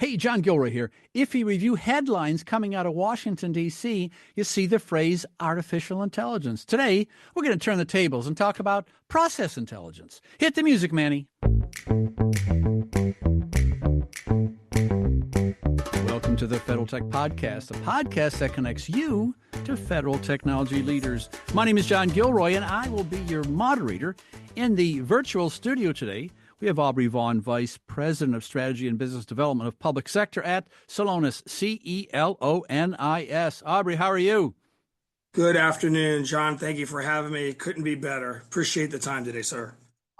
Hey, John Gilroy here. If you review headlines coming out of Washington, D.C., you see the phrase artificial intelligence. Today, we're going to turn the tables and talk about process intelligence. Hit the music, Manny. Welcome to the Federal Tech Podcast, a podcast that connects you to federal technology leaders. My name is John Gilroy, and I will be your moderator. In the virtual studio today, we have Aubrey Vaughn, Vice President of Strategy and Business Development of Public Sector at Celonis, Celonis. Aubrey, how are you? Good afternoon, John. Thank you for having me. It couldn't be better. Appreciate the time today, sir.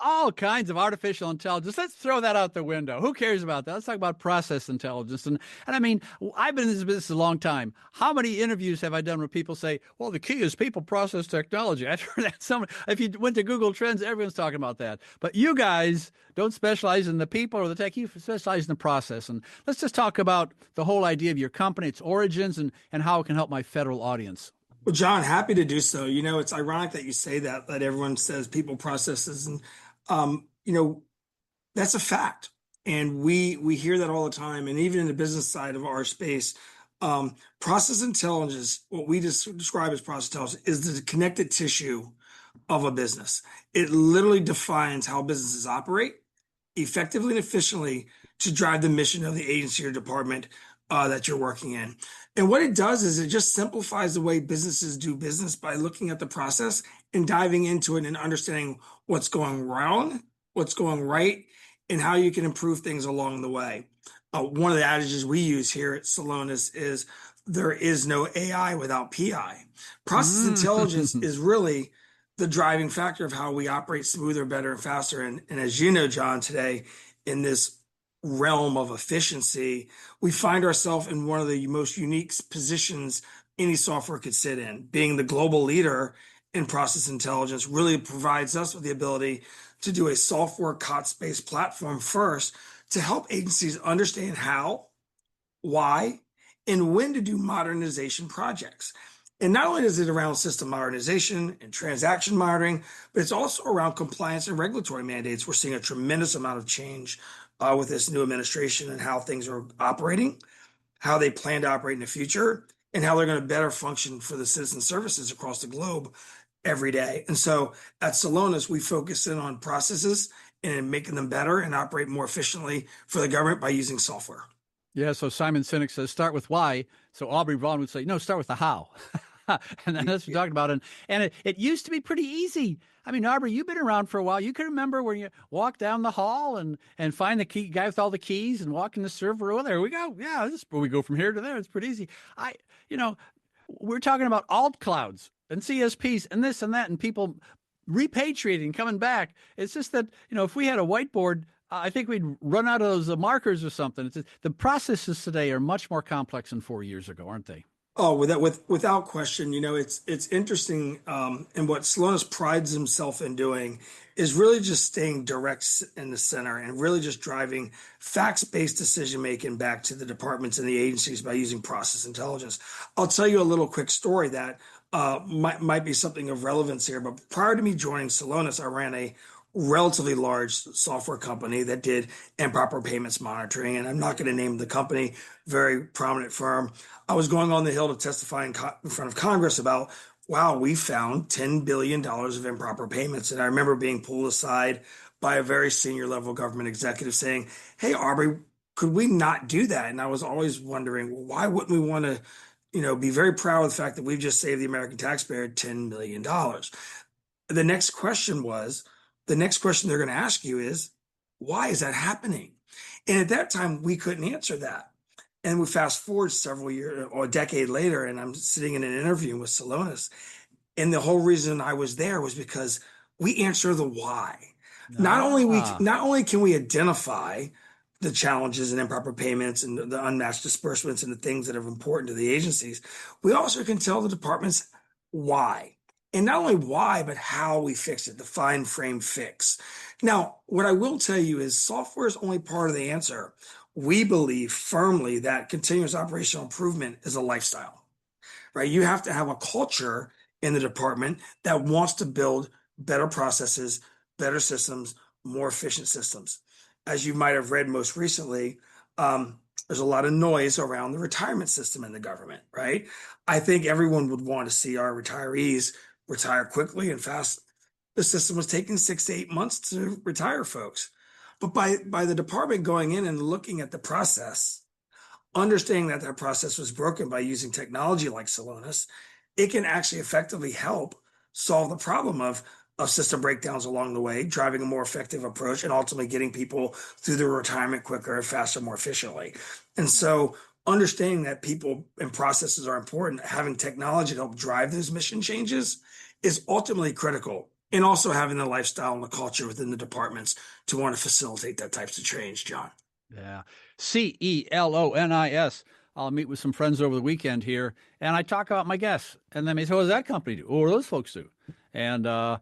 All kinds of artificial intelligence. Let's throw that out the window. Who cares about that? Let's talk about process intelligence. And I mean, I've been in this business a long time. How many interviews have I done where people say, well, the key is people process technology? I've heard that if you went to Google Trends, everyone's talking about that. But you guys don't specialize in the people or the tech. You specialize in the process. And let's just talk about the whole idea of your company, its origins, and how it can help my federal audience. Well, John, happy to do so. You know, it's ironic that you say that everyone says people processes and that's a fact. And we hear that all the time. And even in the business side of our space, process intelligence, what we describe as process intelligence, is the connected tissue of a business. It literally defines how businesses operate effectively and efficiently to drive the mission of the agency or department that you're working in. And what it does is it just simplifies the way businesses do business by looking at the process and diving into it and understanding what's going wrong, what's going right, and how you can improve things along the way. One of the adages we use here at Celonis is there is no AI without PI. Process intelligence is really the driving factor of how we operate smoother, better, and faster. And as you know, John, today in this realm of efficiency, we find ourselves in one of the most unique positions any software could sit in. Being the global leader in process intelligence really provides us with the ability to do a software COTS-based platform first to help agencies understand how, why, and when to do modernization projects. And not only is it around system modernization and transaction monitoring, but it's also around compliance and regulatory mandates. We're seeing a tremendous amount of change with this new administration and how things are operating, how they plan to operate in the future, and how they're going to better function for the citizen services across the globe every day. And so at Celonis, we focus in on processes and making them better and operate more efficiently for the government by using software. Yeah, so Simon Sinek says, start with why. So Aubrey Vaughn would say, no, start with the how. And that's what we're talking about. And it used to be pretty easy. I mean, Aubrey, you've been around for a while. You can remember when you walk down the hall and find the key guy with all the keys and walk in the server. Oh, there we go. Yeah, we go from here to there. It's pretty easy. We're talking about alt clouds and CSPs and this and that and people repatriating, coming back. It's just that, if we had a whiteboard, I think we'd run out of those markers or something. The processes today are much more complex than 4 years ago, aren't they? Oh, without question, it's interesting. And what Celonis prides himself in doing is really just staying direct in the center and really just driving facts-based decision-making back to the departments and the agencies by using process intelligence. I'll tell you a little quick story that might be something of relevance here. But prior to me joining Celonis, I ran a relatively large software company that did improper payments monitoring. And I'm not going to name the company, very prominent firm. I was going on the Hill to testify in front of Congress about, wow, we found $10 billion of improper payments. And I remember being pulled aside by a very senior level government executive saying, hey, Aubrey, could we not do that? And I was always wondering, well, why wouldn't we want to, be very proud of the fact that we've just saved the American taxpayer $10 million? The next question they're going to ask you is, why is that happening? And at that time, we couldn't answer that. And we fast forward several years or a decade later, and I'm sitting in an interview with Celonis. And the whole reason I was there was because we answer the why. Not only can we identify the challenges and improper payments and the unmatched disbursements and the things that are important to the agencies, we also can tell the departments why. And not only why, but how we fix it, the fine frame fix. Now, what I will tell you is software is only part of the answer. We believe firmly that continuous operational improvement is a lifestyle, right? You have to have a culture in the department that wants to build better processes, better systems, more efficient systems. As you might have read most recently, there's a lot of noise around the retirement system in the government, right? I think everyone would want to see our retirees retire quickly and fast. The system was taking 6 to 8 months to retire folks. But by the department going in and looking at the process, understanding that that process was broken by using technology like Celonis, it can actually effectively help solve the problem of system breakdowns along the way, driving a more effective approach, and ultimately getting people through their retirement quicker, faster, more efficiently. And so, understanding that people and processes are important, having technology to help drive those mission changes is ultimately critical. And also having the lifestyle and the culture within the departments to want to facilitate that types of change, John. Yeah. Celonis. I'll meet with some friends over the weekend here, and I talk about my guests. And then they say, what does that company do? What do those folks do? And, I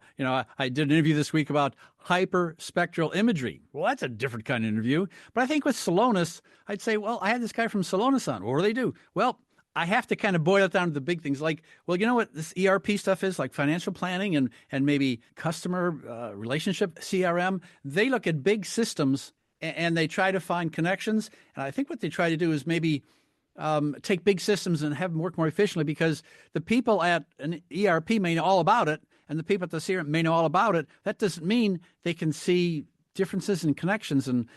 did an interview this week about hyperspectral imagery. Well, that's a different kind of interview. But I think with Celonis, I'd say, well, I had this guy from Celonis on. What do they do? Well, I have to kind of boil it down to the big things like, well, you know what this ERP stuff is, like financial planning and maybe customer relationship, CRM. They look at big systems and they try to find connections. And I think what they try to do is maybe take big systems and have them work more efficiently, because the people at an ERP may know all about it and the people at the CRM may know all about it. That doesn't mean they can see differences and connections. And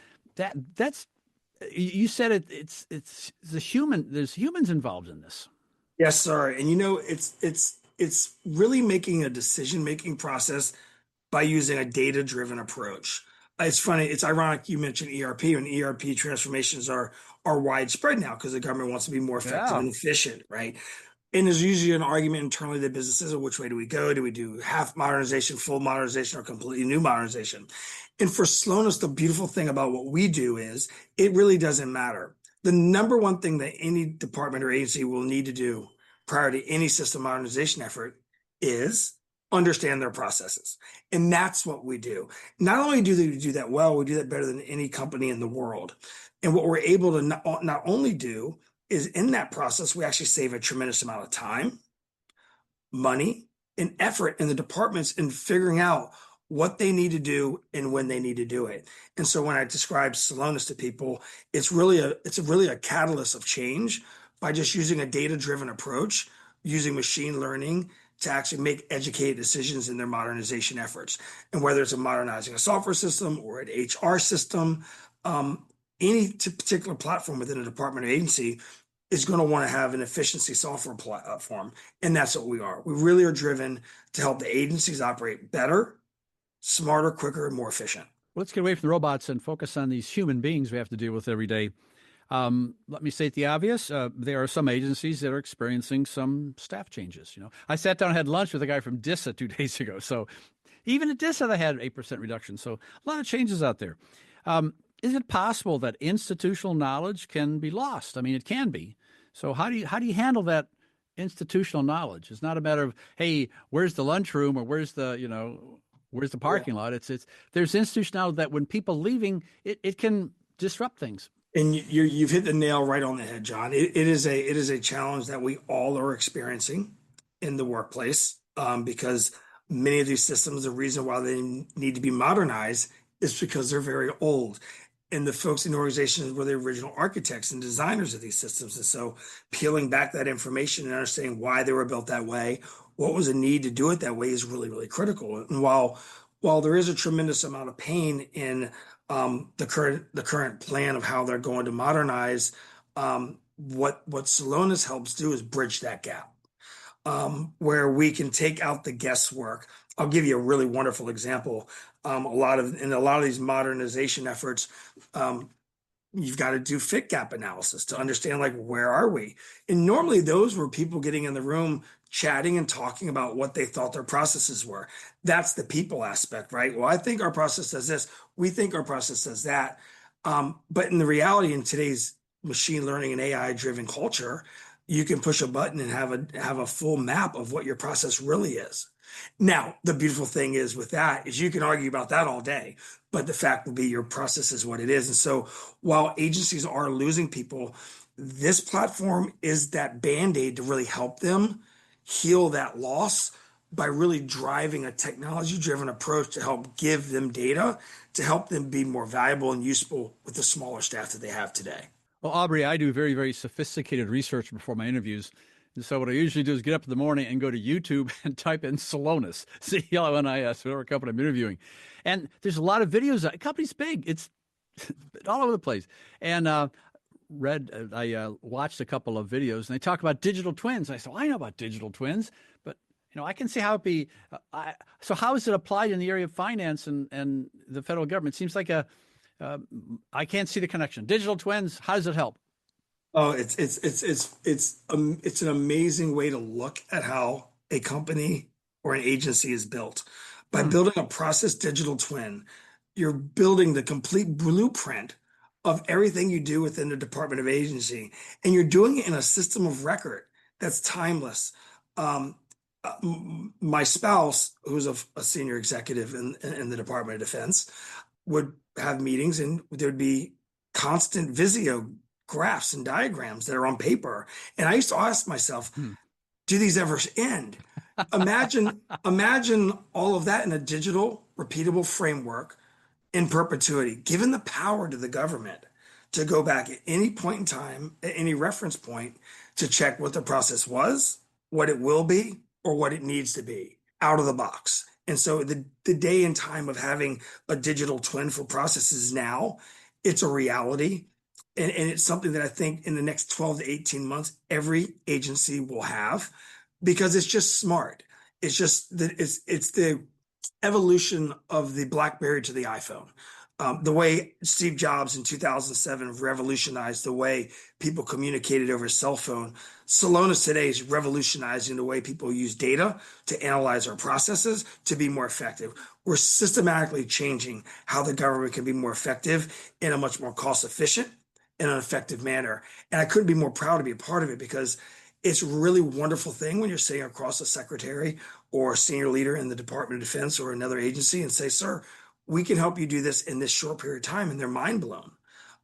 that's you said it's the human. There's humans involved in this. Yes, sir. And it's really making a decision-making process by using a data-driven approach. It's funny, it's ironic you mentioned ERP, and ERP transformations are widespread now because the government wants to be more effective Yeah. and efficient, right? And there's usually an argument internally to businesses of which way do we go? Do we do half modernization, full modernization, or completely new modernization? And for Sloanus, the beautiful thing about what we do is it really doesn't matter. The number one thing that any department or agency will need to do prior to any system modernization effort is understand their processes. And that's what we do. Not only do we do that well, we do that better than any company in the world. And what we're able to not only do is in that process, we actually save a tremendous amount of time, money, and effort in the departments in figuring out what they need to do and when they need to do it. And so when I describe Celonis to people, it's really a catalyst of change by just using a data-driven approach, using machine learning to actually make educated decisions in their modernization efforts. And whether it's modernizing a software system or an HR system, any particular platform within a department or agency is going to want to have an efficiency software platform. And that's what we are. We really are driven to help the agencies operate better, smarter, quicker, and more efficient. Let's get away from the robots and focus on these human beings we have to deal with every day. Let me state the obvious. There are some agencies that are experiencing some staff changes. I sat down and had lunch with a guy from DISA 2 days ago. So even at DISA, they had 8% reduction. So a lot of changes out there. Is it possible that institutional knowledge can be lost? I mean, it can be. So how do you handle that institutional knowledge? It's not a matter of, hey, where's the lunchroom or where's the parking lot? It's there's institutional knowledge that when people leaving, it can disrupt things. And you've hit the nail right on the head, John. It is a challenge that we all are experiencing in the workplace, because many of these systems, the reason why they need to be modernized is because they're very old. And the folks in the organizations were the original architects and designers of these systems. And so peeling back that information and understanding why they were built that way, what was the need to do it that way is really, really critical. And while there is a tremendous amount of pain in the current plan of how they're going to modernize, what Celonis helps do is bridge that gap, where we can take out the guesswork. I'll give you a really wonderful example. A lot of these modernization efforts, you've got to do fit gap analysis to understand, like, where are we? And normally those were people getting in the room, chatting and talking about what they thought their processes were. That's the people aspect, right? Well, I think our process does this. We think our process does that. But in the reality, in today's machine learning and AI driven culture, you can push a button and have a full map of what your process really is. Now, the beautiful thing is with that is you can argue about that all day, but the fact will be your process is what it is. And so while agencies are losing people, this platform is that Band-Aid to really help them heal that loss by really driving a technology-driven approach to help give them data, to help them be more valuable and useful with the smaller staff that they have today. Well, Aubrey, I do very, very sophisticated research before my interviews. And so what I usually do is get up in the morning and go to YouTube and type in Celonis, Celonis, whatever company I'm interviewing. And there's a lot of videos. The company's big. It's all over the place. And I watched a couple of videos, and they talk about digital twins. I said, well, I know about digital twins, but I can see how it be. So how is it applied in the area of finance and the federal government? It seems like I can't see the connection. Digital twins, how does it help? Oh, it's an amazing way to look at how a company or an agency is built. By Hmm. building a process digital twin, you're building the complete blueprint of everything you do within the department of agency, and you're doing it in a system of record that's timeless. Um, my spouse, who's a senior executive in the Department of Defense, would have meetings, and there would be constant Visio graphs and diagrams that are on paper. And I used to ask myself, Hmm. do these ever end? Imagine all of that in a digital, repeatable framework in perpetuity, given the power to the government to go back at any point in time, at any reference point, to check what the process was, what it will be, or what it needs to be out of the box. And so the day and time of having a digital twin for processes now, it's a reality. And it's something that I think in the next 12 to 18 months, every agency will have because it's just smart. It's just that it's the evolution of the BlackBerry to the iPhone. The way Steve Jobs in 2007 revolutionized the way people communicated over a cell phone, Celonis today is revolutionizing the way people use data to analyze our processes to be more effective. We're systematically changing how the government can be more effective in a much more cost efficient and an effective manner. And I couldn't be more proud to be a part of it because it's a really wonderful thing when you're sitting across a secretary or a senior leader in the Department of Defense or another agency and say, sir, we can help you do this in this short period of time. And they're mind blown.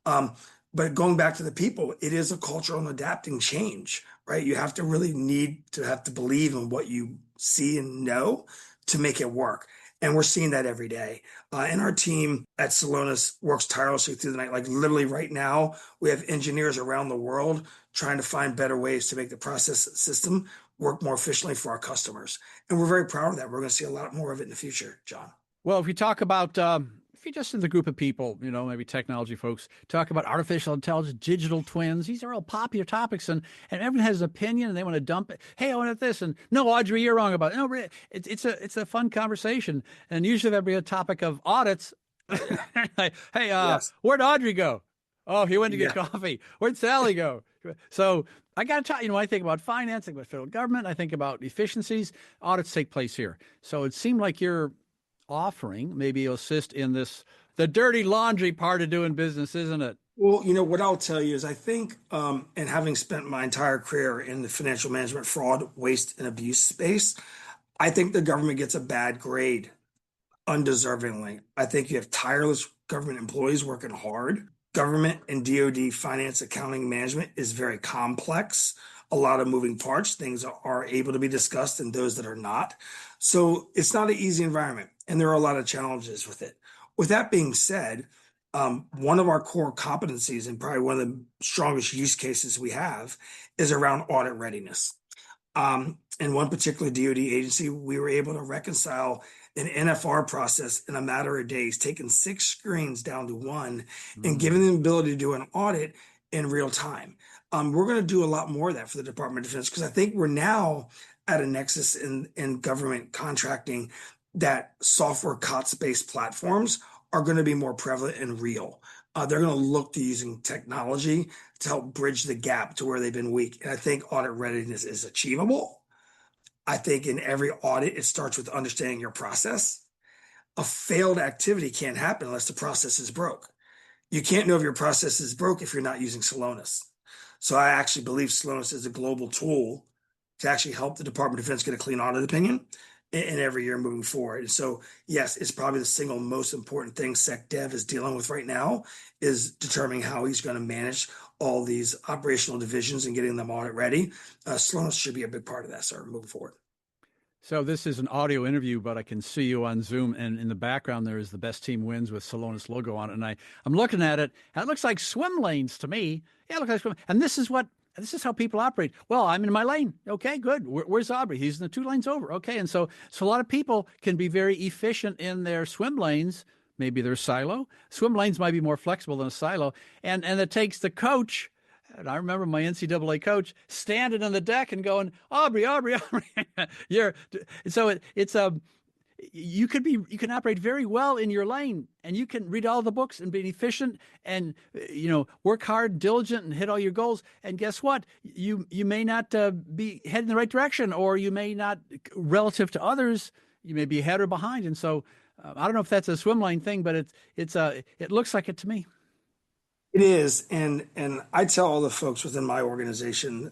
Um, but going back to the people, it is a cultural and adapting change, right? You have to really need to have to believe in what you see and know to make it work. And we're seeing that every day. And our team at Celonis works tirelessly through the night. Like literally right now, we have engineers around the world trying to find better ways to make the process system work more efficiently for our customers. And we're very proud of that. We're going to see a lot more of it in the future, John. Well, if you talk about, if you're just in the group of people, maybe technology folks, talk about artificial intelligence, digital twins, these are all popular topics, and everyone has an opinion and they want to dump it. Hey, I want this. And no, Audrey, you're wrong about it. No, it's a fun conversation. And usually there'll be a topic of audits. Hey, Yes. where'd Audrey go? Oh, he went to get Yeah. coffee. Where'd Sally go? So I got to talk, I think about finance, I think about federal government, I think about efficiencies. Audits take place here. So it seemed like you're offering maybe assist in the dirty laundry part of doing business, isn't it? Well, what I'll tell you is I think, and having spent my entire career in the financial management, fraud, waste, and abuse space, I think the government gets a bad grade undeservingly. I think you have tireless government employees working hard. Government and DoD finance, accounting, management is very complex. A lot of moving parts. Things are able to be discussed and those that are not. So it's not an easy environment, and there are a lot of challenges with it. With that being said, one of our core competencies and probably one of the strongest use cases we have is around audit readiness. In one particular DoD agency, we were able to reconcile an NFR process in a matter of days, taking 6 screens down to one and giving them the ability to do an audit in real time. We're going to do a lot more of that for the Department of Defense because I think we're now at a nexus in government contracting that software COTS-based platforms are going to be more prevalent and real. They're going to look to using technology to help bridge the gap to where they've been weak. And I think audit readiness is achievable. I think in every audit, it starts with understanding your process. A failed activity can't happen unless the process is broke. You can't know if your process is broke if you're not using Celonis. So I actually believe Celonis is a global tool to actually help the Department of Defense get a clean audit opinion in every year moving forward. And so, yes, it's probably the single most important thing SecDev is dealing with right now is determining how he's going to manage all these operational divisions and getting them audit ready. Celonis should be a big part of that, sir, moving forward. So this is an audio interview, but I can see you on Zoom, and in the background there is the best team wins with Celonis logo on it. And I'm looking at it, and it looks like swim lanes to me. Yeah, it looks like swim. And this is how people operate. Well, I'm in my lane. Okay, good. Where's Aubrey? He's in the 2 lanes over. Okay, and so a lot of people can be very efficient in their swim lanes. Maybe they're silo. Swim lanes might be more flexible than a silo, and it takes the coach. And I remember my NCAA coach standing on the deck and going, Aubrey, Aubrey, Aubrey. You're so it's you can operate very well in your lane, and you can read all the books and be efficient and work hard, diligent, and hit all your goals. And guess what? You may not be heading in the right direction, or you may not, relative to others, you may be ahead or behind. And so I don't know if that's a swim lane thing, but it looks like it to me. It is, and I tell all the folks within my organization,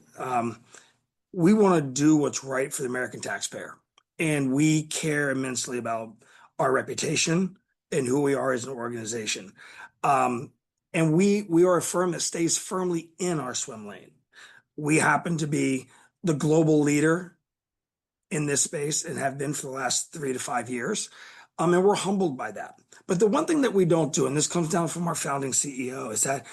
we want to do what's right for the American taxpayer, and we care immensely about our reputation and who we are as an organization. And we are a firm that stays firmly in our swim lane. We happen to be the global leader in this space and have been for the last 3 to 5 years. And we're humbled by that. But the one thing that we don't do, and this comes down from our founding CEO, is that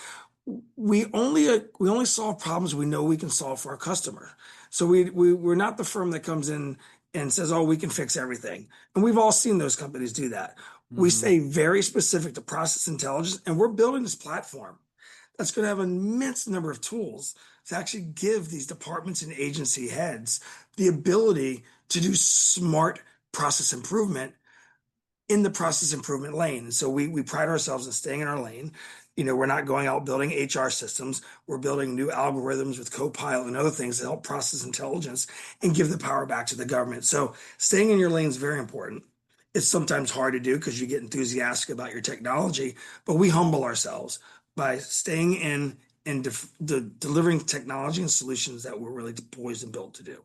we only solve problems we know we can solve for our customer. So we're not the firm that comes in and says, "Oh, we can fix everything." And we've all seen those companies do that. We stay very specific to process intelligence, and we're building this platform that's going to have an immense number of tools to actually give these departments and agency heads the ability to do smart process improvement in the process improvement lane. And so we pride ourselves in staying in our lane. We're not going out building HR systems. We're building new algorithms with Copilot and other things to help process intelligence and give the power back to the government. So staying in your lane is very important. It's sometimes hard to do because you get enthusiastic about your technology, but we humble ourselves by staying in and delivering technology and solutions that we're really poised and built to do.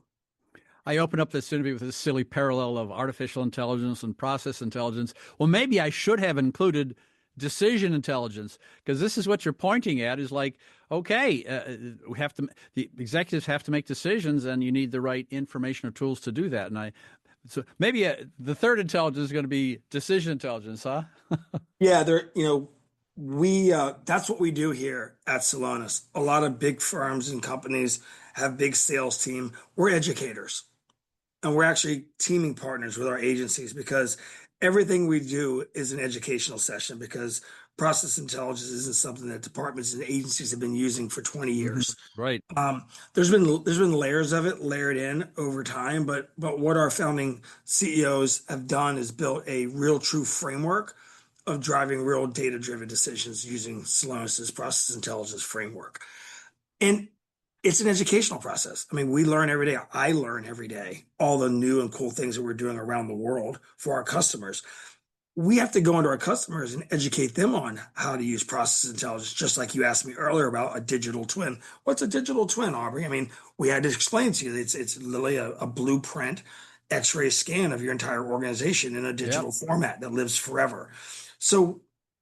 I open up this interview with this silly parallel of artificial intelligence and process intelligence. Well, maybe I should have included decision intelligence, because this is what you're pointing at is like, okay, the executives have to make decisions, and you need the right information or tools to do that. And so maybe the third intelligence is going to be decision intelligence, huh? Yeah, that's what we do here at Celonis. A lot of big firms and companies have big sales team. We're educators, and we're actually teaming partners with our agencies because everything we do is an educational session, because process intelligence isn't something that departments and agencies have been using for 20 years. Right. There's been layers of it layered in over time, but what our founding CEOs have done is built a real true framework of driving real data-driven decisions using Celonis's process intelligence framework. And it's an educational process. I mean, we learn every day. I learn every day all the new and cool things that we're doing around the world for our customers. We have to go into our customers and educate them on how to use process intelligence, just like you asked me earlier about a digital twin. What's a digital twin, Aubrey? I mean, we had to explain to you it's literally a blueprint X-ray scan of your entire organization in a digital format that lives forever. So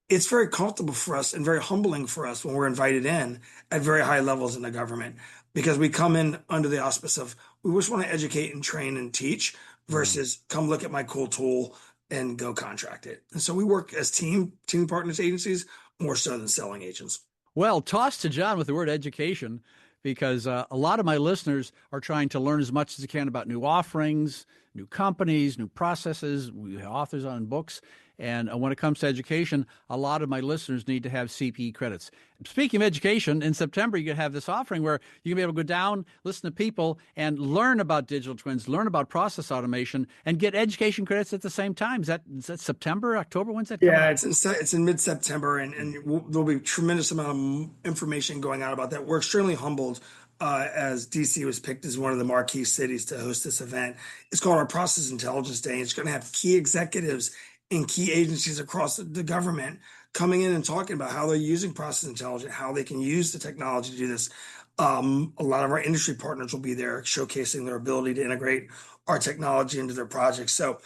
it's very comfortable for us and very humbling for us when we're invited in at very high levels in the government, because we come in under the auspice of, we just want to educate and train and teach versus come look at my cool tool and go contract it. And so we work as team partners agencies more so than selling agents. Well, toss to John with the word education, because a lot of my listeners are trying to learn as much as they can about new offerings, new companies, new processes. We have authors on books. And when it comes to education, a lot of my listeners need to have CPE credits. Speaking of education, in September, you can have this offering where you can be able to go down, listen to people, and learn about digital twins, learn about process automation, and get education credits at the same time. Is that September, October? When's that? Yeah, it's in mid-September, and there'll be a tremendous amount of information going out about that. We're extremely humbled as DC was picked as one of the marquee cities to host this event. It's called our Process Intelligence Day. It's going to have key executives in key agencies across the government coming in and talking about how they're using process intelligence, how they can use the technology to do this. A lot of our industry partners will be there showcasing their ability to integrate our technology into their projects. So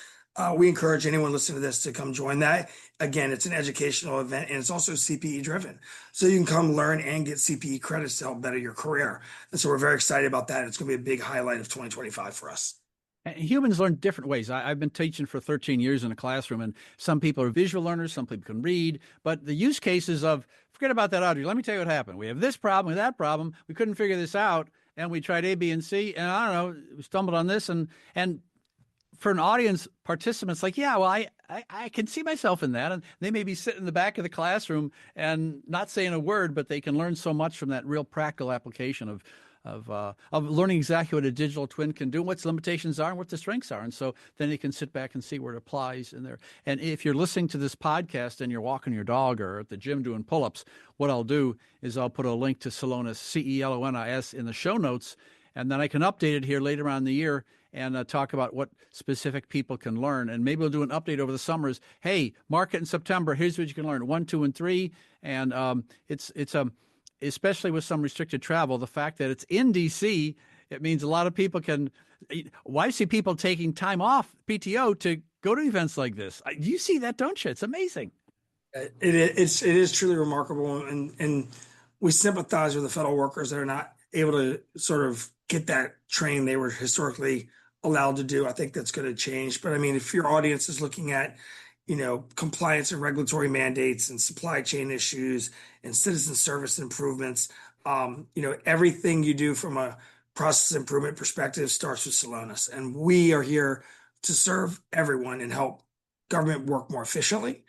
we encourage anyone listening to this to come join that. Again, it's an educational event, and it's also CPE driven. So you can come learn and get CPE credits to help better your career. And so we're very excited about that. It's going to be a big highlight of 2025 for us. And humans learn different ways. I've been teaching for 13 years in a classroom, and some people are visual learners, some people can read, but the use cases of, forget about that, Audrey. Let me tell you what happened. We have this problem, that problem. We couldn't figure this out, and we tried A, B, and C, and I don't know, we stumbled on this, and for an audience participant, it's like, yeah, well, I can see myself in that. And they may be sitting in the back of the classroom and not saying a word, but they can learn so much from that real practical application of learning exactly what a digital twin can do, what its limitations are, and what the strengths are. And so then you can sit back and see where it applies in there. And if you're listening to this podcast and you're walking your dog or at the gym doing pull-ups, what I'll do is I'll put a link to Celonis, Celonis, in the show notes, and then I can update it here later on in the year and talk about what specific people can learn. And maybe we'll do an update over the summers. Hey, mark it in September. Here's what you can learn: 1, 2, and 3. And it's especially with some restricted travel, the fact that it's in D.C., it means a lot of people can. Why see people taking time off PTO to go to events like this? You see that, don't you? It's amazing. It is truly remarkable, and we sympathize with the federal workers that are not able to sort of get that training they were historically allowed to do. I think that's going to change. But I mean, if your audience is looking at, compliance and regulatory mandates and supply chain issues and citizen service improvements, everything you do from a process improvement perspective starts with Celonis. And we are here to serve everyone and help government work more efficiently,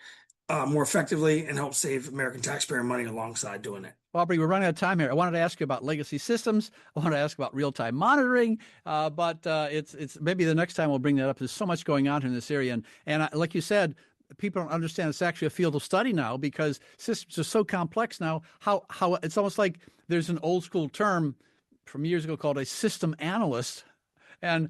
more effectively, and help save American taxpayer money alongside doing it. Aubrey, we're running out of time here. I wanted to ask you about legacy systems. I want to ask about real-time monitoring, but it's maybe the next time we'll bring that up. There's so much going on in this area, and like you said, people don't understand it's actually a field of study now because systems are so complex now. How it's almost like there's an old school term from years ago called a system analyst, and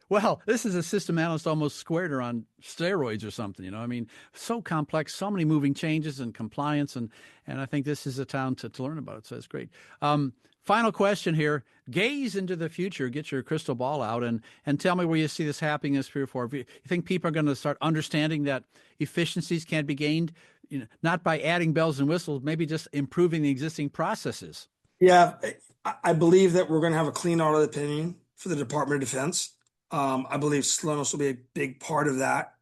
well, this is a system analyst almost squared or on steroids or something, I mean, so complex, so many moving changes and compliance, and I think this is a town to learn about it, so that's great. Final question here. Gaze into the future, get your crystal ball out, and tell me where you see this happening in 3 or 4. You think people are going to start understanding that efficiencies can be gained, not by adding bells and whistles, maybe just improving the existing processes? Yeah, I believe that we're going to have a clean audit opinion for the Department of Defense. I believe Celonis will be a big part of that,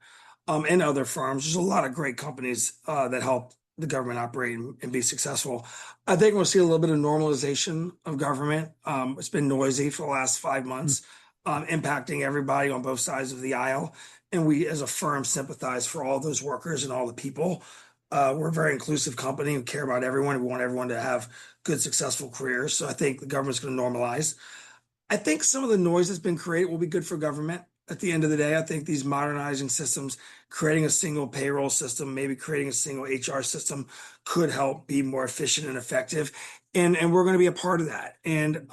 and other firms. There's a lot of great companies that help the government operate and be successful. I think we'll see a little bit of normalization of government. It's been noisy for the last 5 months, impacting everybody on both sides of the aisle. And we, as a firm, sympathize for all those workers and all the people. We're a very inclusive company. We care about everyone. We want everyone to have good, successful careers. So I think the government's going to normalize. I think some of the noise that's been created will be good for government. At the end of the day, I think these modernizing systems, creating a single payroll system, maybe creating a single HR system could help be more efficient and effective. And we're going to be a part of that. And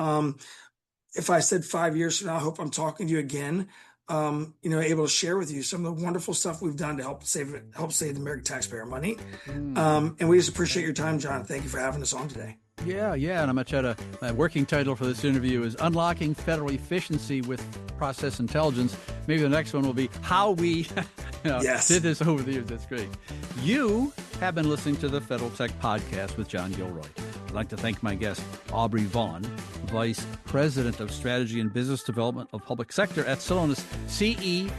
if I said 5 years from now, I hope I'm talking to you again, able to share with you some of the wonderful stuff we've done to help save the American taxpayer money. And we just appreciate your time, John. Thank you for having us on today. Yeah, and I'm going to try my working title for this interview is Unlocking Federal Efficiency with Process Intelligence. Maybe the next one will be how we did this over the years. That's great. You have been listening to the Federal Tech Podcast with John Gilroy. I'd like to thank my guest, Aubrey Vaughn, Vice President of Strategy and Business Development of Public Sector at Celonis, Celonis.